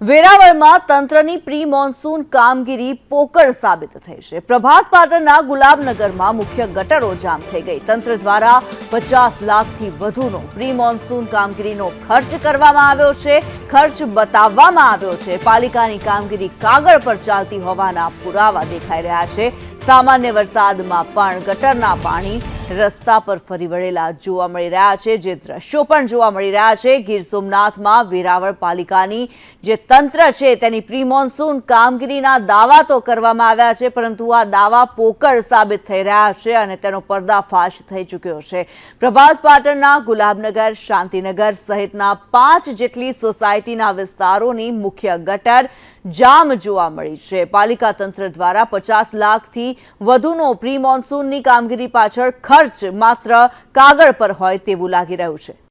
વેરાવળમાં તંત્રની pre monsoon કામગીરી પોકળ સાબિત થઈ છે। પ્રભાસ પાટણના ગુલાબનગરમાં મુખ્ય ગટરો જામ થઈ ગઈ। તંત્ર દ્વારા 50 લાખથી વધુનો પ્રી મોન્સૂન કામગીરીનો ખર્ચ કરવામાં આવ્યો છે। ખર્ચ બતાવવામાં આવ્યો છે। પાલિકાની કામગીરી કાગળ પર ચાલતી હોવાના પુરાવા દેખાઈ રહ્યા છે। સામાન્ય વરસાદમાં પણ ગટરના પાણી રસ્તા પર ફરી વળેલા જોવા મળી રહ્યા છે। જે દ્રશ્યો પણ જોવા મળી રહ્યા છે। ગીર સોમનાથમાં વેરાવળ પાલિકાની જે તંત્ર છે તેની પ્રી મોન્સૂન કામગીરીના દાવા તો કરવામાં આવ્યા છે, પરંતુ આ દાવા પોકળ સાબિત થઈ રહ્યા છે અને તેનો પર્દાફાશ થઈ ચૂક્યો છે। પ્રભાસ પાટણના ગુલાબનગર, શાંતિનગર સહિતના 5 જેટલી સોસાયટીના વિસ્તારોની મુખ્ય ગટર જામ જોવા મળી છે। પાલિકા તંત્ર દ્વારા 50 લાખથી વધુનો પ્રી મોન્સૂનની કામગીરી પાછળ ખર્ચ માત્ર કાગળ પર હોય તેવું લાગી રહ્યું છે।